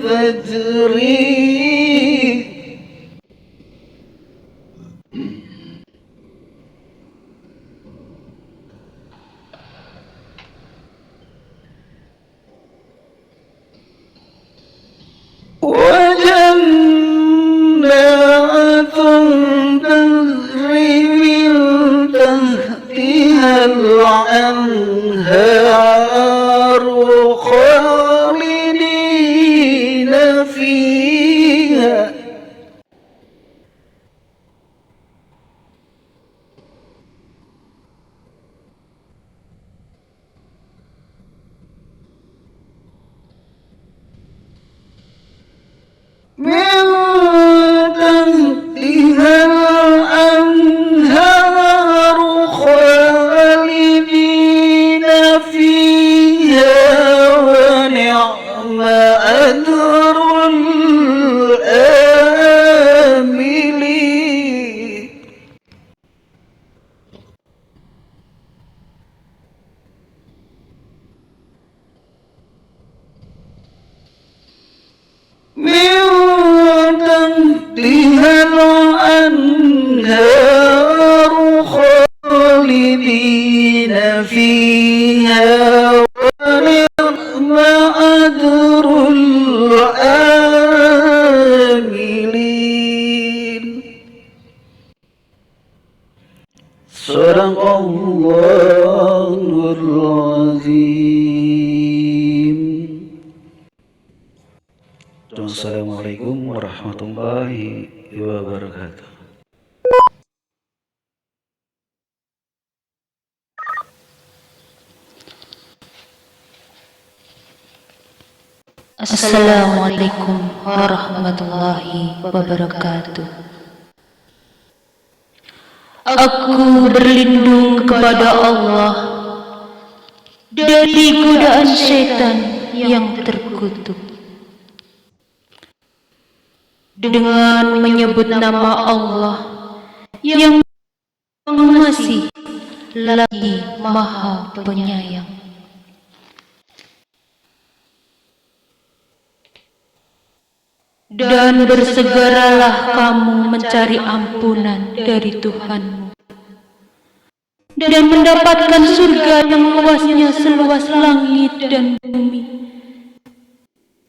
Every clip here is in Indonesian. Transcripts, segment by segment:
تجري وجنات تجري من تحتها الأنهار خالدين فيها من تحتها الأنهار خالدين فيها ونعم أجر الآملين من تحتها الأنهار خالدين فيها ونعم أجر العاملين. صدق الله العظيم. Assalamualaikum warahmatullahi wabarakatuh. Assalamualaikum warahmatullahi wabarakatuh. Aku berlindung kepada Allah dari godaan syaitan yang terkutuk dengan menyebut nama Allah yang Pengasih lagi Maha Penyayang. Dan bersegeralah kamu mencari ampunan dari Tuhanmu dan mendapatkan surga yang luasnya seluas langit dan bumi,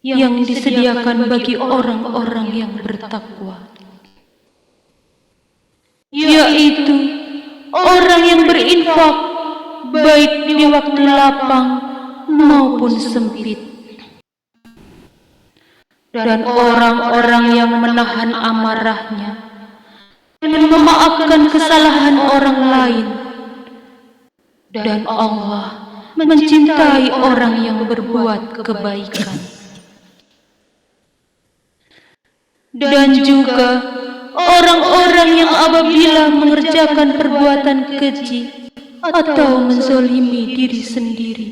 yang disediakan bagi orang-orang yang bertakwa, yaitu orang yang berinfak baik di waktu lapang maupun sempit, dan orang-orang yang menahan amarahnya dan memaafkan kesalahan orang lain. Dan Allah mencintai orang yang berbuat kebaikan. Dan juga orang-orang yang apabila mengerjakan perbuatan keji atau menzalimi diri sendiri,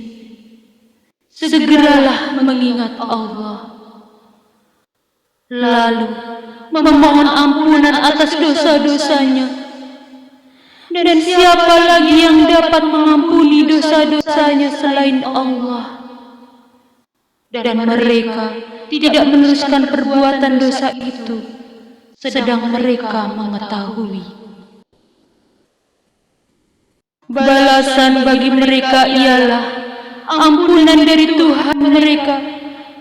segeralah mengingat Allah, lalu memohon ampunan atas dosa-dosanya. Dan siapa lagi yang dapat mengampuni dosa-dosanya selain Allah? Dan mereka tidak meneruskan perbuatan dosa itu, sedang mereka mengetahui. Balasan bagi mereka ialah ampunan dari Tuhan mereka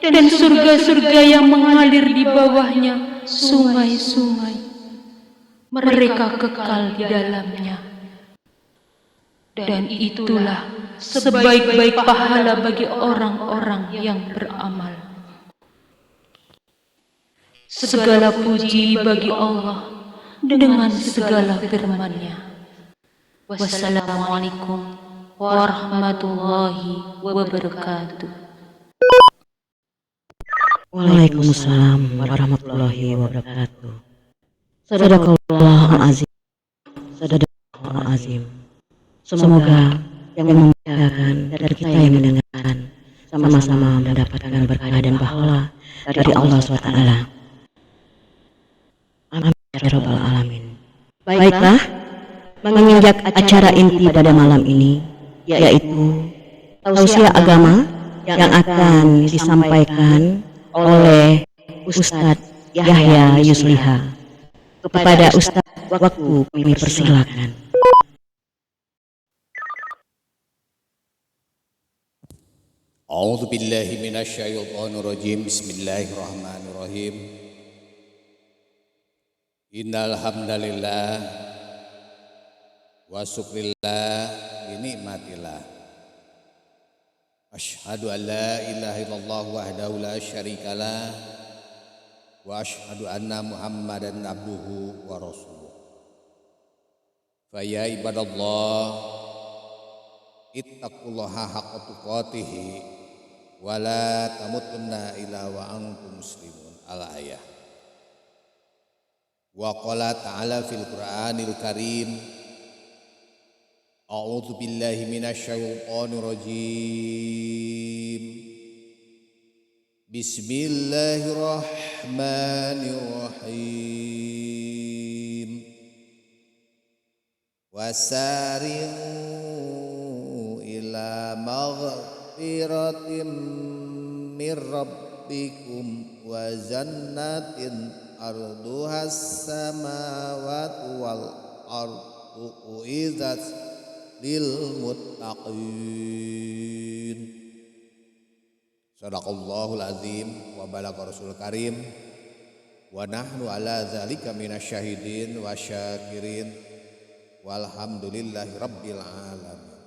dan surga-surga yang mengalir di bawahnya sungai-sungai. Mereka kekal di dalamnya. Dan itulah sebaik-baik pahala bagi orang-orang yang beramal. Segala puji bagi Allah dengan segala firman-Nya. Wassalamualaikum warahmatullahi wabarakatuh. Waalaikumsalam warahmatullahi wabarakatuh. Sadaqallahul azim. Sadaqallahul azim. Semoga yang membacakan dan kita yang mendengarkan sama-sama mendapatkan berkah dan pahala dari Allah SWT. Amin ya rabbal alamin. Baiklah, menginjak acara inti pada malam ini, yaitu tausiah agama yang akan disampaikan oleh Ustadz Yahya Yusliha. Kepada Ustadz waktu kami persilakan. A'udzu billahi minasyaitonir rajim. Bismillahirrahmanirrahim. Innal hamdalillah wa syukrillah bi nikmatillah. Asyhadu an la ilaha illallah wahdahu la syarikalah wa asyhadu anna Muhammadan abduhu wa rasuluh. Fa ya ibadallah ittaqullaha haqqa tuqatih wa la tamutunna illa wa antum muslimun. Al-ayah. Wa qala ta'ala fil Qur'anil Karim, a'udzu billahi minasyaitonir rajim. Bismillahirrahmanirrahim. Wasari'u ila maghfiratin mir rabbikum wa jannatin arduhas samawati wal ardu uidzat lil muttaqin. Sadaqallahul azim wa balagha rasul karim wa nahnu ala dzalika minasyahidin wa syakirin walhamdulillahi rabbil alamin.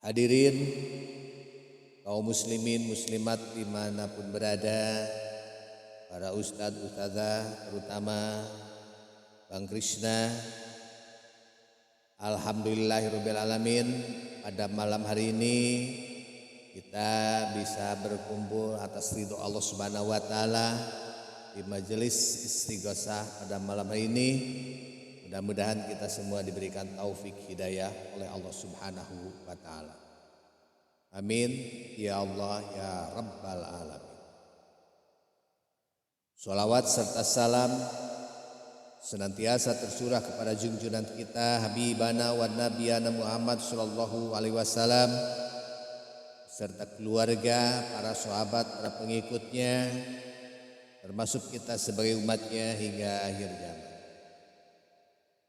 Hadirin kaum muslimin muslimat dimanapun berada, para ustadz ustadzah terutama Bang Krishna, alhamdulillahirabbil alamin, pada malam hari ini kita bisa berkumpul atas ridho Allah Subhanahu wa taala di majelis istighosah pada malam hari ini. Mudah-mudahan kita semua diberikan taufik hidayah oleh Allah Subhanahu wa taala. Amin ya Allah ya Rabbal alamin. Sholawat serta salam senantiasa tercurah kepada junjungan kita Habibana wa Nabiyana Muhammad sallallahu alaihi wasallam serta keluarga, para sahabat, para pengikutnya, termasuk kita sebagai umatnya hingga akhir zaman.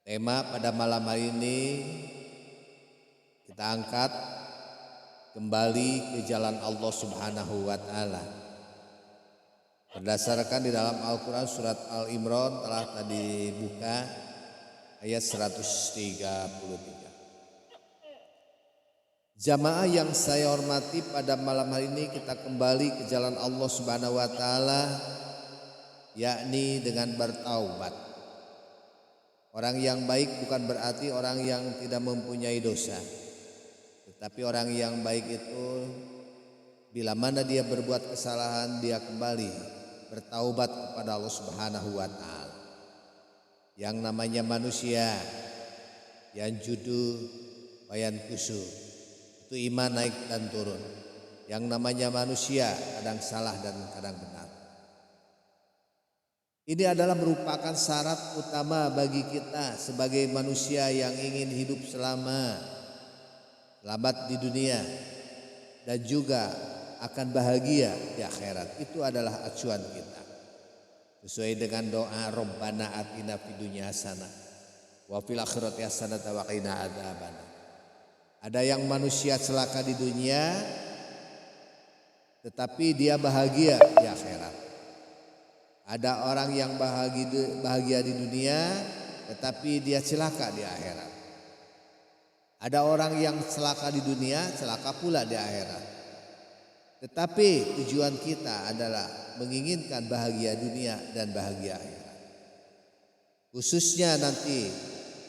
Tema pada malam hari ini kita angkat kembali ke jalan Allah Subhanahu wa taala. Berdasarkan di dalam Al-Qur'an surat Al-Imran telah tadi buka ayat 133. Jamaah yang saya hormati, pada malam hari ini kita kembali ke jalan Allah Subhanahu wa taala, yakni dengan bertaubat. Orang yang baik bukan berarti orang yang tidak mempunyai dosa. Tetapi orang yang baik itu bila mana dia berbuat kesalahan, dia kembali bertaubat kepada Allah Subhanahu wa taala. Yang namanya manusia yang judu wayan kusu, itu iman naik dan turun. Yang namanya manusia kadang salah dan kadang benar. Ini adalah merupakan syarat utama bagi kita sebagai manusia yang ingin hidup selamat di dunia dan juga akan bahagia di akhirat. Itu adalah acuan kita. Sesuai dengan doa Rabbana atina fid dunya hasanah wa fil akhirati hasanah wa qina adzabannar. Ada yang manusia celaka di dunia tetapi dia bahagia di akhirat. Ada orang yang bahagia di dunia tetapi dia celaka di akhirat. Ada orang yang celaka di dunia, celaka pula di akhirat. Tetapi tujuan kita adalah menginginkan bahagia dunia dan bahagia akhirat. Khususnya nanti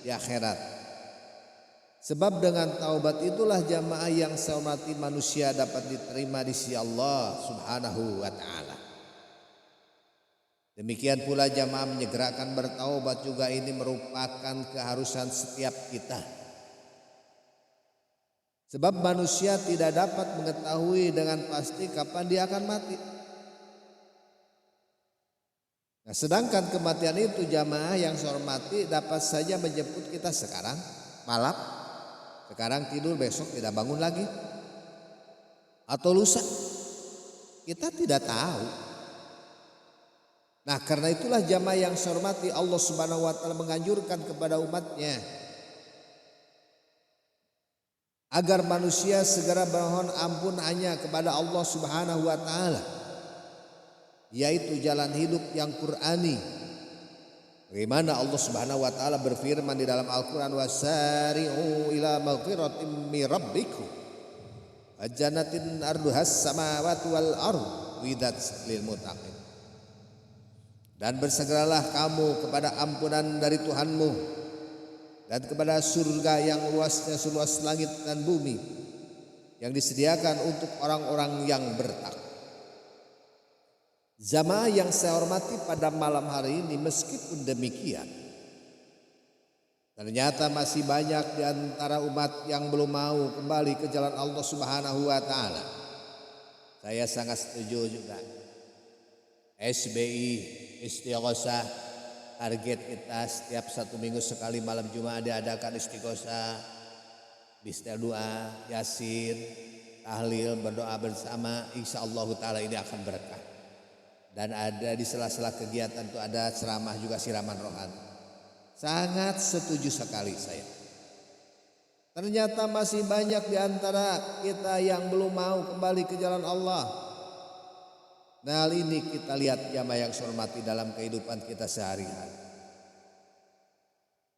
di akhirat. Sebab dengan taubat itulah jamaah yang saya hormati manusia dapat diterima di sisi Allah Subhanahu wa taala. Demikian pula jamaah menyegerakan bertaubat juga ini merupakan keharusan setiap kita. Sebab manusia tidak dapat mengetahui dengan pasti kapan dia akan mati. Nah, sedangkan kematian itu jamaah yang saya hormati dapat saja menjemput kita sekarang malam, sekarang tidur besok tidak bangun lagi. atau lusa? Kita tidak tahu. Nah, karena itulah jamaah yang saya hormati, Allah Subhanahu wa taala menganjurkan kepada umatnya agar manusia segera mohon ampun hanya kepada Allah Subhanahu wa taala, yaitu jalan hidup yang Qur'ani. Bagaimana Allah Subhanahu wa taala berfirman di dalam Al-Qur'an, wasari'u ila maghfiratin min rabbikum wa jannatin arduhas samawati wal ardh uiddat lil muttaqin. Dan bersegeralah kamu kepada ampunan dari Tuhanmu dan kepada surga yang luasnya seluas langit dan bumi yang disediakan untuk orang-orang yang bertakwa. Jamaah yang saya hormati pada malam hari ini, meskipun demikian, ternyata masih banyak di antara umat yang belum mau kembali ke jalan Allah Subhanahu wa taala. Saya sangat setuju juga. SBI Istighosah, target kita setiap 1 minggu sekali malam Jumat diadakan istighosah, bismillah, doa, yasin, tahlil, berdoa bersama. Insyaallah taala ini akan berkah. Dan ada di sela-sela kegiatan itu ada ceramah juga, siraman rohani. Sangat setuju sekali saya. Ternyata masih banyak di antara kita yang belum mau kembali ke jalan Allah. Nah, hal ini kita lihat jamaah yang saya hormati dalam kehidupan kita sehari-hari.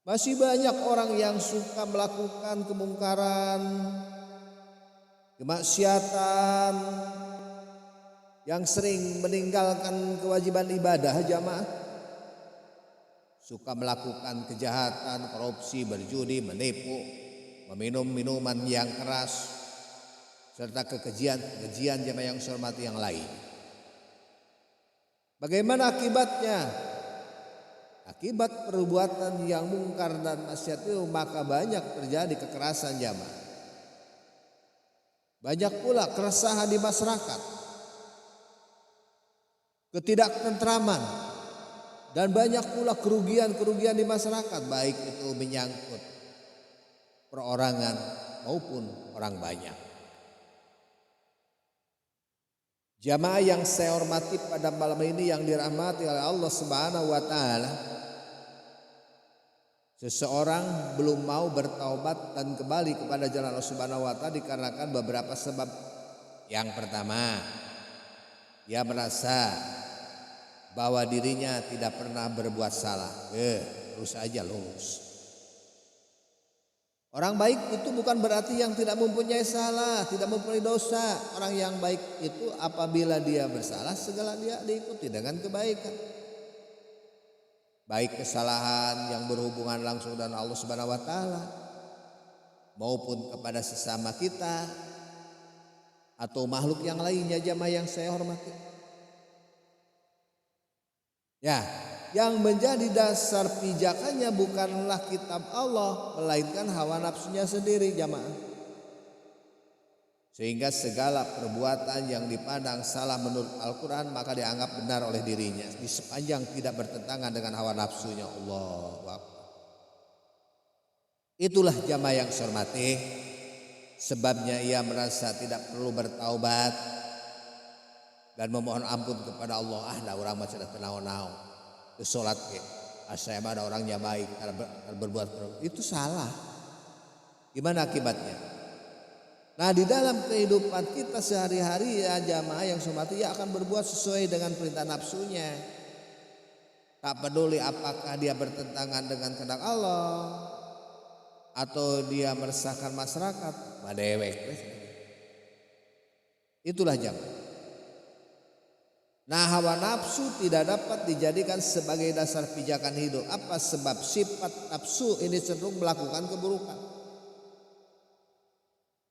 Masih banyak orang yang suka melakukan kemungkaran, kemaksiatan, yang sering meninggalkan kewajiban ibadah jamaah, suka melakukan kejahatan, korupsi, berjudi, menipu, meminum minuman yang keras, serta kekejian jamaah yang saya hormati yang lain. Bagaimana akibatnya? Akibat perbuatan yang mungkar dan maksiat itu maka banyak terjadi kekerasan jamaah. Banyak pula keresahan di masyarakat, ketidaktentraman, dan banyak pula kerugian di masyarakat, baik itu menyangkut perorangan maupun orang banyak. Jamaah yang saya hormati pada malam ini yang dirahmati oleh Allah Subhanahu wa taala, seseorang belum mau bertaubat dan kembali kepada jalan Allah Subhanahu wa taala dikarenakan beberapa sebab. Yang pertama, dia merasa bahwa dirinya tidak pernah berbuat salah. Terus aja lulus. Orang baik itu bukan berarti yang tidak mempunyai salah, tidak mempunyai dosa. Orang yang baik itu apabila dia bersalah, segala dia diikuti dengan kebaikan. Baik kesalahan yang berhubungan langsung dengan Allah Subhanahu wa taala maupun kepada sesama kita atau makhluk yang lainnya jamaah yang saya hormati. Ya, yang menjadi dasar pijakannya bukanlah kitab Allah, melainkan hawa nafsunya sendiri jamaah. Sehingga segala perbuatan yang dipandang salah menurut Al-Quran maka dianggap benar oleh dirinya, di sepanjang tidak bertentangan dengan hawa nafsunya. Allahu Akbar. Itulah jamaah yang saya hormati, sebabnya ia merasa tidak perlu bertaubat dan memohon ampun kepada Allah. Nah orang macam naon-naon itu sholat saya ada orangnya baik kalau berbuat itu salah. Gimana akibatnya? Nah, di dalam kehidupan kita sehari-hari ya jamaah yang hormati, ia akan berbuat sesuai dengan perintah nafsunya. Tak peduli apakah dia bertentangan dengan kehendak Allah atau dia meresahkan masyarakat, madewek. Itulah jamaah. Nah, hawa nafsu tidak dapat dijadikan sebagai dasar pijakan hidup. Apa sebab? Sifat nafsu ini cenderung melakukan keburukan.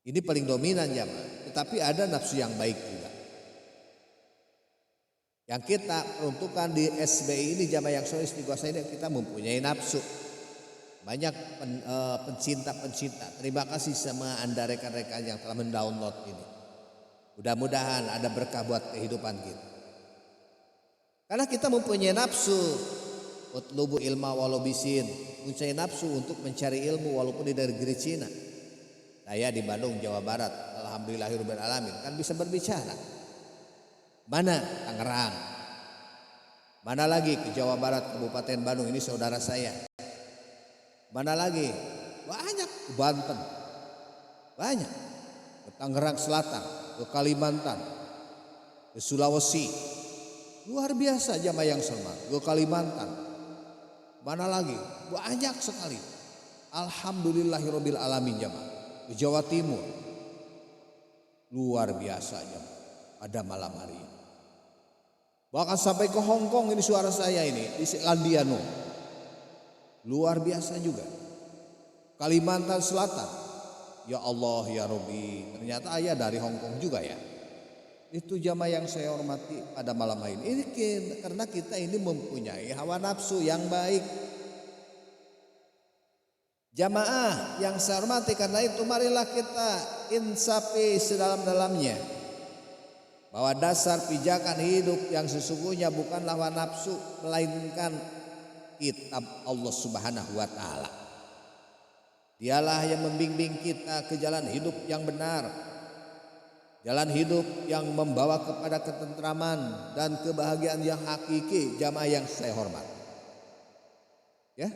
Ini paling dominan jamaah. Tetapi ada nafsu yang baik juga. Yang kita peruntukkan di SBI ini jamaah yang soleh istighosah ini, kita mempunyai nafsu. Banyak pencinta-pencinta. Terima kasih sama Anda rekan-rekan yang telah mendownload ini. Mudah-mudahan ada berkah buat kehidupan kita. Karena kita mempunyai nafsu, utlubu ilma walau bisin, mempunyai nafsu untuk mencari ilmu walaupun di negeri Cina. Saya di Bandung, Jawa Barat, alhamdulillahirabbil alamin, kan bisa berbicara. Mana? Tangerang. Mana lagi? Ke Jawa Barat, Kabupaten Bandung, ini saudara saya. Mana lagi? Banyak. Ke Banten, banyak. Ke Tangerang Selatan, ke Kalimantan, ke Sulawesi. Luar biasa jamaah yang hormat. Ke Kalimantan. Mana lagi? Banyak sekali. Alhamdulillahirabbil alamin jamaah. Ke Jawa Timur. Luar biasa jamaah pada malam hari ini. Bahkan sampai ke Hong Kong ini suara saya ini, di Selandia no. Luar biasa juga. Kalimantan Selatan. Ya Allah ya Rabbi, ternyata ayah dari Hong Kong juga ya. Itu jamaah yang saya hormati pada malam hari ini. Karena kita ini mempunyai hawa nafsu yang baik. Jamaah yang saya hormati, karena itu marilah kita insafi sedalam-dalamnya bahwa dasar pijakan hidup yang sesungguhnya bukanlah hawa nafsu, melainkan kitab Allah Subhanahu wa taala. Dialah yang membimbing kita ke jalan hidup yang benar, jalan hidup yang membawa kepada ketentraman dan kebahagiaan yang hakiki, jamaah yang saya hormati. Ya.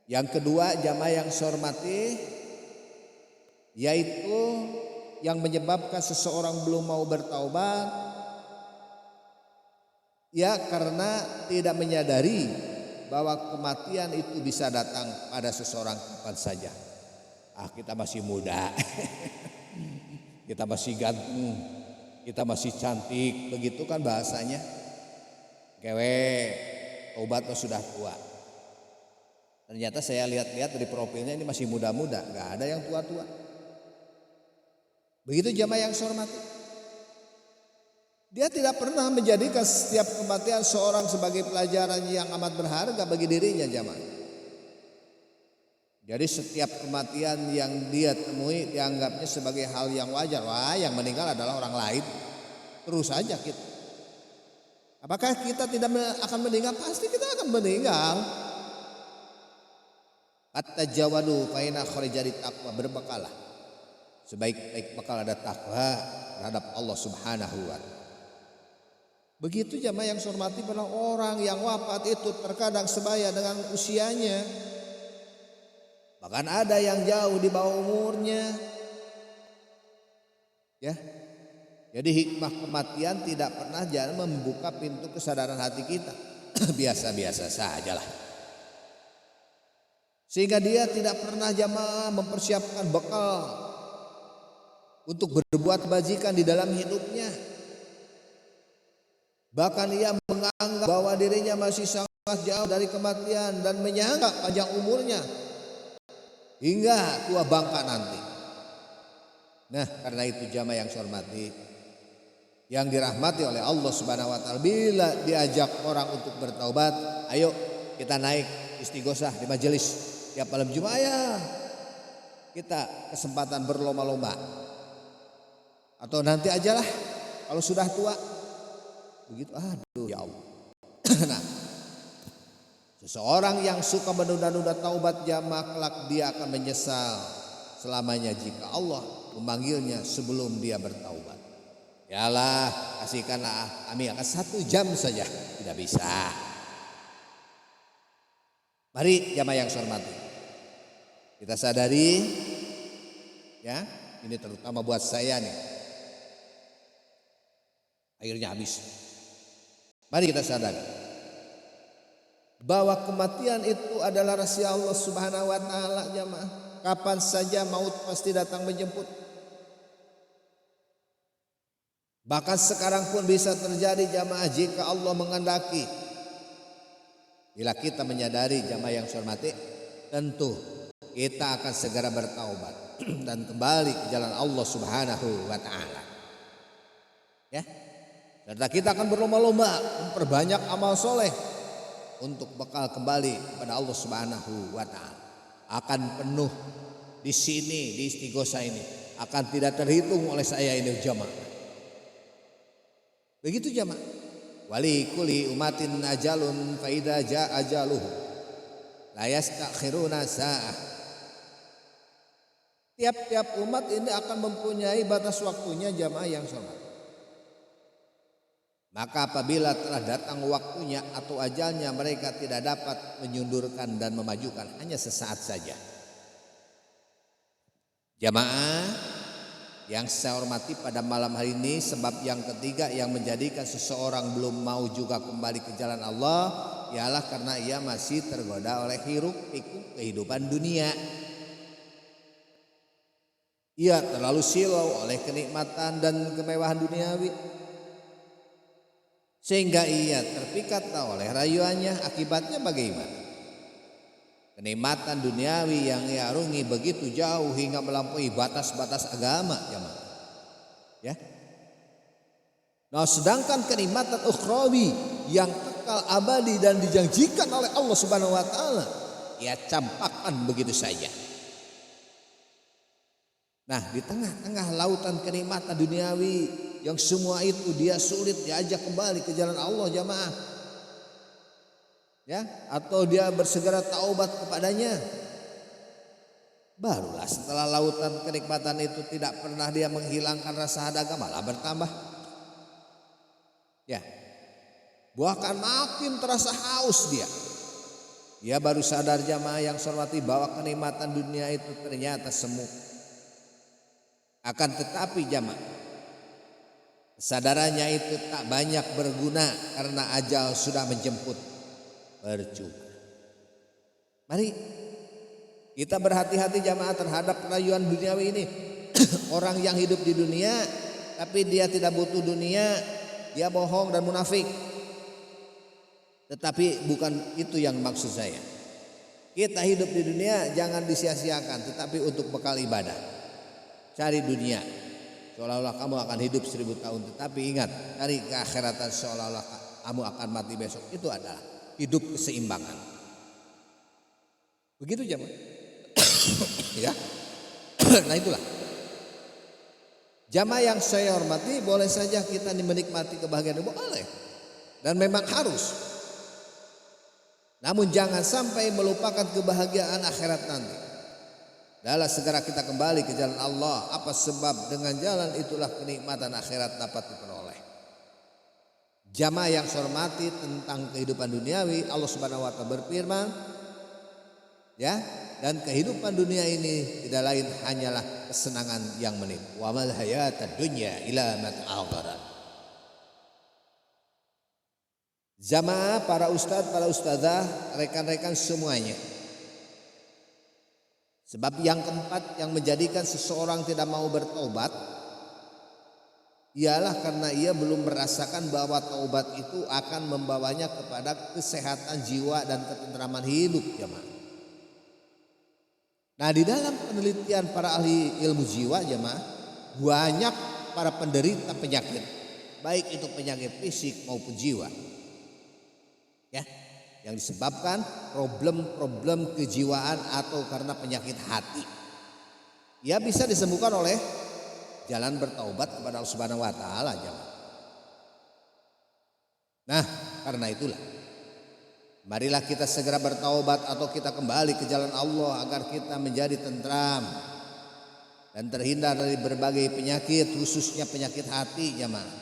Yang kedua jamaah yang saya hormati, yaitu yang menyebabkan seseorang belum mau bertaubat, ya karena tidak menyadari bahwa kematian itu bisa datang pada seseorang kapan saja. Kita masih muda, kita masih ganteng, kita masih cantik, begitu kan bahasanya. Kewe, obat sudah tua. Ternyata saya lihat-lihat dari profilnya ini masih muda-muda, nggak ada yang tua-tua. Begitu jamaah yang saya hormati. Dia tidak pernah menjadikan setiap kematian seorang sebagai pelajaran yang amat berharga bagi dirinya jamaah. Jadi setiap kematian yang dia temui dianggapnya sebagai hal yang wajar. Wah, yang meninggal adalah orang lain. Terus saja kita. Apakah kita tidak akan meninggal? Pasti kita akan meninggal. At-tajawadu fa inna khairal taqwa, berbekalah. Sebaik-baik bekal ada takwa terhadap Allah Subhanahu wa taala. Begitu jamaah yang saya hormati, pada orang yang wafat itu terkadang sebaya dengan usianya. Bahkan ada yang jauh di bawah umurnya. Ya. Jadi hikmah kematian tidak pernah jangan membuka pintu kesadaran hati kita. Biasa-biasa sajalah. Sehingga dia tidak pernah jamaah mempersiapkan bekal untuk berbuat kebajikan di dalam hidupnya. Bahkan ia menganggap bahwa dirinya masih sangat jauh dari kematian dan menyangka panjang umurnya hingga tua bangka nanti. Nah, karena itu jamaah yang saya hormati, yang dirahmati oleh Allah Subhanahu wa taala, bila diajak orang untuk bertaubat, ayo kita naik istighosah di majelis tiap malam Jumat ya. Kita kesempatan berlomba-lomba. Atau nanti ajalah kalau sudah tua. Begitu, aduh ya Allah. Nah, seseorang yang suka menunda-nunda taubat jamaah, kelak dia akan menyesal selamanya jika Allah memanggilnya sebelum dia bertaubat. Yalah, kasihkanlah kami akan 1 jam saja, tidak bisa. Mari jamaah yang saya hormati, kita sadari ya, ini terutama buat saya nih. Akhirnya habis. Mari kita sadari bahwa kematian itu adalah rahasia Allah Subhanahu wa taala jamaah. Kapan saja maut pasti datang menjemput. Bahkan sekarang pun bisa terjadi jamaah jika Allah menghendaki. Bila kita menyadari jamaah yang saya hormati, tentu kita akan segera bertaubat dan kembali ke jalan Allah Subhanahu wa taala. Ya. Serta kita akan berlomba-lomba memperbanyak amal soleh untuk bekal kembali kepada Allah Subhanahu wa taala. Akan penuh di sini, di istighosah ini, akan tidak terhitung oleh saya ini jamaah. Begitu jamaah. Wali kulli umatin ajalun fa idza jaa ajaluhu la yastakhiruna sa'ah Tiap-tiap umat ini akan mempunyai batas waktunya jamaah yang sholat. Maka apabila telah datang waktunya atau ajalnya, mereka tidak dapat menyundurkan dan memajukan, hanya sesaat saja. Jamaah yang saya hormati pada malam hari ini, sebab yang ketiga yang menjadikan seseorang belum mau juga kembali ke jalan Allah ialah karena ia masih tergoda oleh hiruk pikuk kehidupan dunia. Ia terlalu silau oleh kenikmatan dan kemewahan duniawi, sehingga ia terpikat oleh rayuannya. Akibatnya bagaimana? Kenikmatan duniawi yang ia arungi begitu jauh hingga melampaui batas-batas agama, jemaah. Ya. Nah, sedangkan kenikmatan ukhrawi yang kekal abadi dan dijanjikan oleh Allah Subhanahu wa taala, ia campakkan begitu saja. Nah, di tengah-tengah lautan kenikmatan duniawi yang semua itu dia sulit diajak kembali ke jalan Allah, jamaah. Ya, atau dia bersegera taubat kepadanya. Barulah setelah lautan kenikmatan itu tidak pernah dia menghilangkan rasa dahaga, malah bertambah. Ya. Bahkan makin terasa haus dia. Dia baru sadar, jamaah yang saya hormati, bahwa kenikmatan dunia itu ternyata semu. Akan tetapi jamaah, kesadarannya itu tak banyak berguna karena ajal sudah menjemput. Percuma. Mari kita berhati-hati jamaah terhadap rayuan duniawi ini. Orang yang hidup di dunia tapi dia tidak butuh dunia, dia bohong dan munafik. Tetapi bukan itu yang maksud saya. Kita hidup di dunia jangan disia-siakan, tetapi untuk bekal ibadah. Cari dunia seolah-olah kamu akan hidup 1000 tahun, tetapi ingat, cari keakhiratan seolah-olah kamu akan mati besok. Itu adalah hidup keseimbangan. Begitu jemaah. Ya. Nah itulah. Jamaah yang saya hormati, boleh saja kita menikmati kebahagiaan, boleh. Dan memang harus. Namun jangan sampai melupakan kebahagiaan akhirat nanti. Adalah segera kita kembali ke jalan Allah. Apa sebab dengan jalan itulah kenikmatan akhirat dapat diperoleh. Jamaah yang saya hormati, tentang kehidupan duniawi, Allah Subhanahu wa taala berfirman, ya, dan kehidupan dunia ini tidak lain hanyalah kesenangan yang menipu. Wa mal hayatad dunya illa mat'al gharar. Jamaah, para ustadz, para ustadzah, rekan-rekan semuanya. Sebab yang keempat yang menjadikan seseorang tidak mau bertobat ialah karena ia belum merasakan bahwa taubat itu akan membawanya kepada kesehatan jiwa dan ketentraman hidup, jemaah. Nah, di dalam penelitian para ahli ilmu jiwa, jemaah, banyak para penderita penyakit, baik itu penyakit fisik maupun jiwa, ya, yang disebabkan problem-problem kejiwaan atau karena penyakit hati. Ia bisa disembuhkan oleh jalan bertaubat kepada Allah Subhanahu wa taala. Nah, karena itulah marilah kita segera bertaubat atau kita kembali ke jalan Allah agar kita menjadi tentram dan terhindar dari berbagai penyakit, khususnya penyakit hati, jemaah.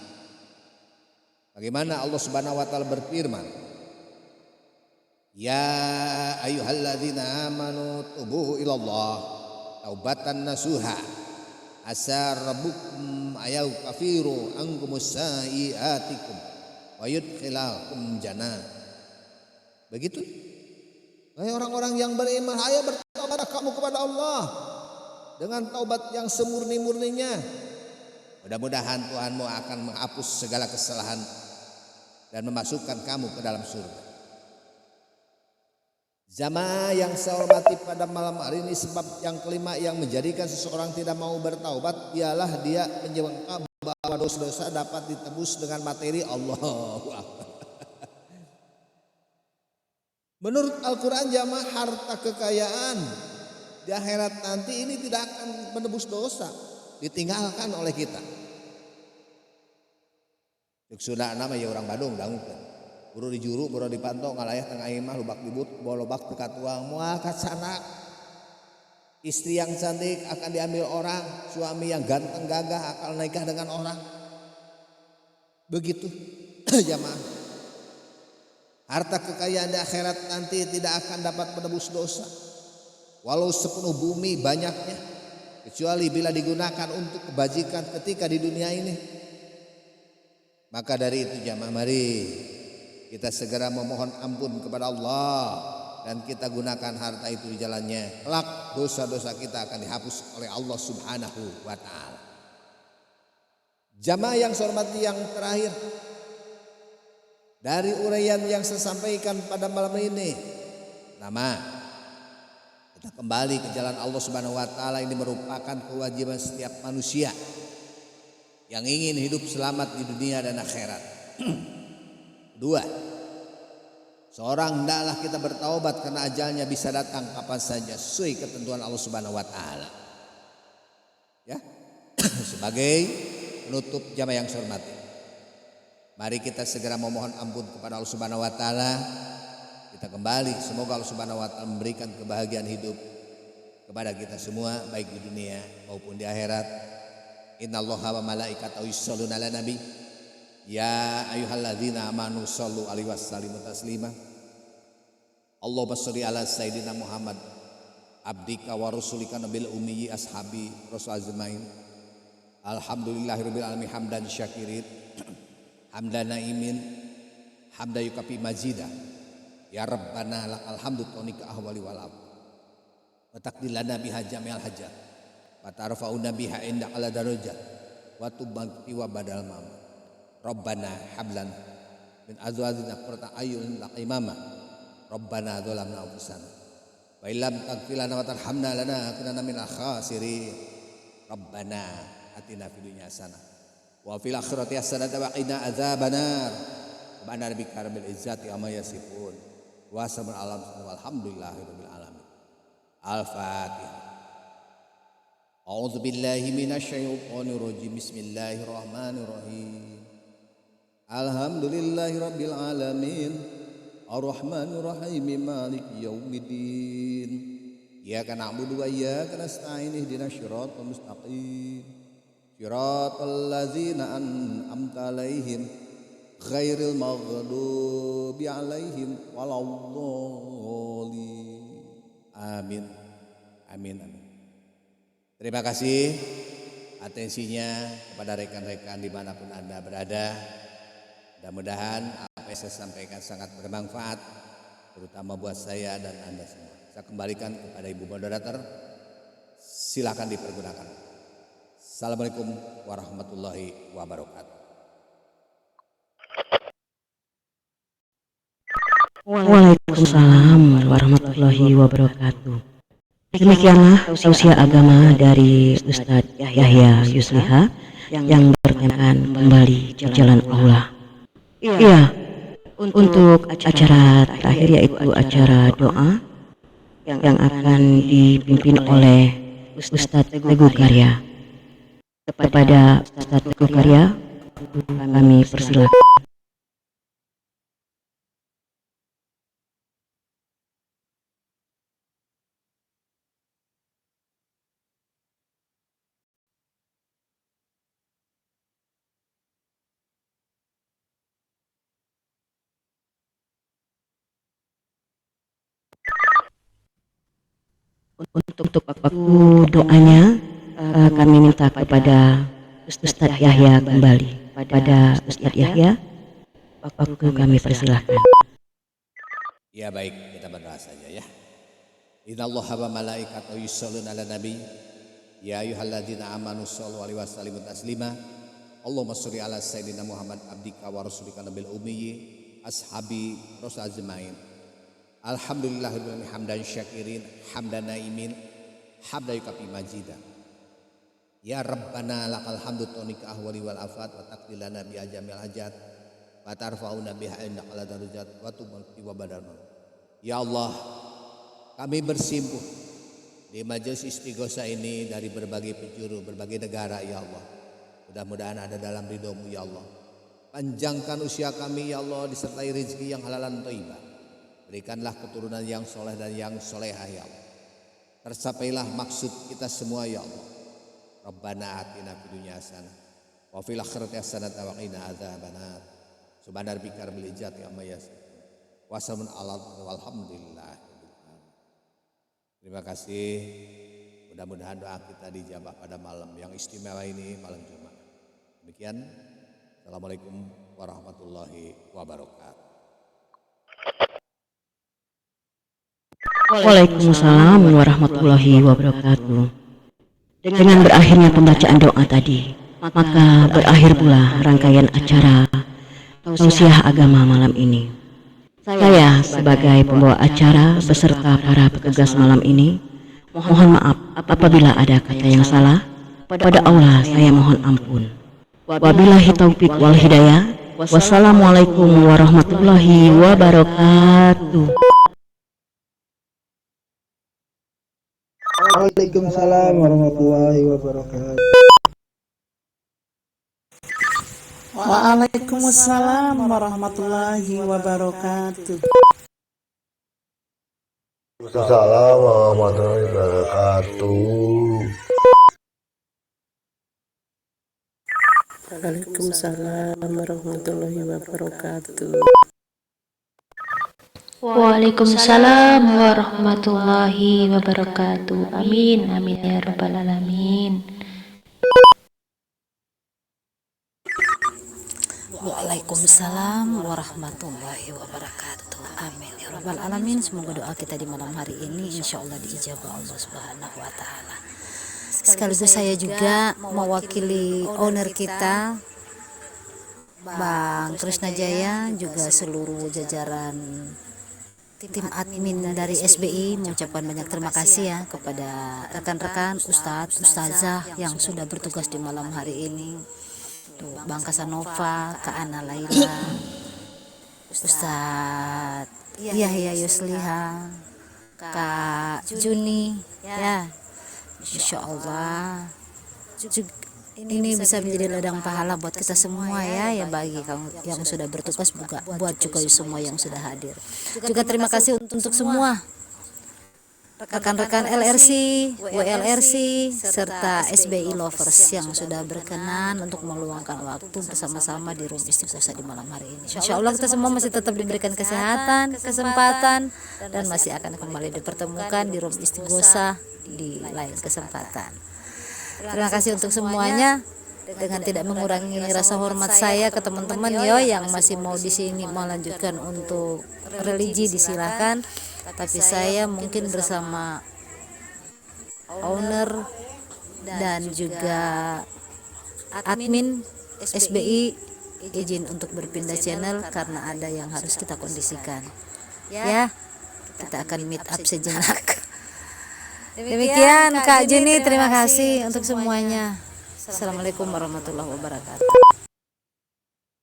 Bagaimana Allah Subhanahu wa taala berfirman, ya ayyuhalladzina amanu tubu ilallah taubatan nasuha asa rabbukum ayau kafiru angkumus sayiatikum wa yudkhilakum jannah. Begitu. Hai orang-orang yang beriman, ayo bertobat kamu kepada Allah dengan taubat yang semurni-murninya. Mudah-mudahan Tuhanmu akan menghapus segala kesalahan dan memasukkan kamu ke dalam surga. Jamaah yang saya hormati pada malam hari ini, sebab yang kelima yang menjadikan seseorang tidak mau bertaubat ialah dia menyangka bahwa dosa-dosa dapat ditebus dengan materi. Allahu Akbar. Menurut Al-Quran, jamaah, harta kekayaan di akhirat nanti ini tidak akan menebus dosa, ditinggalkan oleh kita. Sudah nama ya orang Bandung dangukeun. Buru di juru, buru di pantau, ngalayah tengah imah, lubak dibut, bawa lubak teka tuang, mual kacana. Istri yang cantik akan diambil orang, suami yang ganteng gagah akan nikah dengan orang. Begitu jamaah. Harta kekayaan di akhirat nanti tidak akan dapat menebus dosa. Walau sepenuh bumi banyaknya, kecuali bila digunakan untuk kebajikan ketika di dunia ini. Maka dari itu jamaah, mari kita segera memohon ampun kepada Allah dan kita gunakan harta itu di jalannya. Kelak dosa-dosa kita akan dihapus oleh Allah Subhanahu wa ta'ala. Jamaah yang saya hormati, yang terakhir dari uraian yang saya sampaikan pada malam ini, pertama, kita kembali ke jalan Allah Subhanahu wa ta'ala. Ini merupakan kewajiban setiap manusia yang ingin hidup selamat di dunia dan akhirat. Kedua, seorang hendaklah kita bertaubat karena ajalnya bisa datang kapan saja sesuai ketentuan Allah Subhanahu wa ta'ala. Ya. Sebagai penutup jamaah yang saya hormati, mari kita segera memohon ampun kepada Allah Subhanahu wa ta'ala. Kita kembali, semoga Allah Subhanahu wa ta'ala memberikan kebahagiaan hidup kepada kita semua, baik di dunia maupun di akhirat. Innallaha wa malaikatahu yusholluna 'alan nabi. Ya ayyuhalladzina amanu shollu alaihi wasallimu taslima. Allahumma sholli ala sayyidina Muhammad abdika wa rasulika nabil ummi ashabi rasul azmain. Alhamdulillahirabbil alamin hamdan syakirin hamdan naimin hamda yukafi majida. Ya rabbana lakal hamdu tonika ahwali wal ab. Wa taqdilana biha jami'al hajat. Wa tarfa'una biha inda ala darajat. Wa tubaqti wa badal mama. Rabbana hablan min azwajina qurrata a'yun laqimama. Rabbana dzalamna anfusana wa illam taghfir lana wa tarhamna lanakunanna minal khasirin. Rabbana atina fid dunya hasanah wa fil akhirati hasanah wa qina adzabannar. Subhana rabbika rabbil izzati amma yasifun wa salamun alal mursalin walhamdulillahirabbil alamin. Al-Fatihah. A'udzu billahi minasy syaithanir rajim. Bismillahirrahmanirrahim. Alhamdulillahi rabbil alamin. Ar-Rahmanir Rahim. Maliki yaumiddin. Iyyaka na'budu wa iyyaka nasta'in. Ihdinas siratal mustaqim. Siratal ladzina an'amta 'alaihim ghairil maghdubi 'alaihim waladdallin. Amin. Amin amin. Terima kasih atensinya kepada rekan-rekan dimanapun Anda berada. Mudah-mudahan apa yang saya sampaikan sangat bermanfaat, terutama buat saya dan Anda semua. Saya kembalikan kepada Ibu Moderator. Silakan dipergunakan. Assalamualaikum warahmatullahi wabarakatuh. Waalaikumsalam warahmatullahi wabarakatuh. Demikianlah tausiah agama dari Ustadz Yahya Yusliha yang berkenaan kembali ke jalan Allah. Iya, untuk acara terakhir yaitu acara doa yang akan dipimpin oleh Ustadz Teguh Karya. Kepada Ustadz Teguh Karya kami persilakan. Untuk waktu doanya kami minta kepada Ustadz Yahya kembali. Pada Ustadz Yahya, waktu kami persilahkan. Ya baik, kita berdoa saja ya. Innallaha wa malaikatahu yusholluna 'alan nabi. Ya ayyuhalladzina amanu shollu alaihi wasallimu taslima. Allahumma sholli ala sayyidina Muhammad abdika wa rasulika nabil ummi ashabi rasul azmain. Alhamdulillahirabbil hamdan syakirin hamdan naimin hamda yukafi majida. Ya Rabbana lakal hamdu tonika ahwali wal afat wa taqdilana bi ajamil hajat wa tarfa'una biha inda ala darajat wa tubaqti wa badal. Ya Allah, kami bersimpuh di majelis istighosah ini dari berbagai penjuru, berbagai negara ya Allah. Mudah-mudahan ada dalam ridho-Mu ya Allah. Panjangkan usia kami ya Allah, disertai rezeki yang halalan thayyibah. Berikanlah keturunan yang soleh dan yang solehah ya Allah. tercapailah maksud kita semua ya Allah. Rabbana atina fid dunya hasanah wa fil akhirati hasanah wa qina adzabannar. Subhana rabbika rabbil izzati amma yasifun. Wassalamun ala walhamdulillah. Terima kasih. Mudah-mudahan doa kita dijabah pada malam yang istimewa ini, malam Jumat. Demikian. Assalamualaikum warahmatullahi wabarakatuh. Waalaikumsalam warahmatullahi wabarakatuh. Dengan berakhirnya pembacaan doa tadi, maka berakhir pula rangkaian acara tausiah agama malam ini. Saya sebagai pembawa acara beserta para petugas malam ini, mohon maaf apabila ada kata yang salah. Pada Allah saya mohon ampun. Wabillahi taufiq wal hidayah. Wassalamualaikum warahmatullahi wabarakatuh. Waalaikumsalam warahmatullahi wabarakatuh. Waalaikumsalam warahmatullahi wabarakatuh. Assalamualaikum warahmatullahi wabarakatuh. Waalaikumsalam warahmatullahi wabarakatuh. Waalaikumsalam warahmatullahi wabarakatuh. Amin, amin ya rabbal alamin. Waalaikumsalam warahmatullahi wabarakatuh. Amin ya rabbal alamin. Semoga doa kita di malam hari ini insya Allah diijabah Allah Subhanahu wa taala. Sekaligus saya juga mewakili owner kita Bang Krisna Jaya, juga seluruh jajaran tim admin dari SBI mengucapkan banyak terima kasih ya kepada rekan-rekan Ustadz, Ustazah yang sudah bertugas di malam hari ini. Tuh, Bang Kasanova, Kak Ana Laila, Ustadz Yahya Yusliha, Kak Juni, ya, Insya Allah ini bisa menjadi ladang pahala buat kita semua ya bagi yang sudah bertugas, buat juga semua yang sudah hadir. Juga terima kasih untuk semua rekan-rekan LRC, WLRC, serta SBI Lovers yang sudah berkenan untuk meluangkan waktu bersama-sama di Room Istighosah di malam hari ini. Insya Allah kita semua masih tetap diberikan kesehatan, kesempatan, dan masih akan kembali dipertemukan di Room Istighosah di lain kesempatan. Terima kasih untuk semuanya. Dengan tidak mengurangi rasa hormat saya ke teman-teman yang masih mau di sini melanjutkan untuk religi, disilahkan. Tapi saya mungkin bersama owner dan juga admin SBI izin untuk berpindah channel karena ada yang harus kita kondisikan. Ya, kita akan meet up sejenak. Demikian Kak Jenny, terima kasih untuk semuanya. Assalamualaikum warahmatullahi wabarakatuh.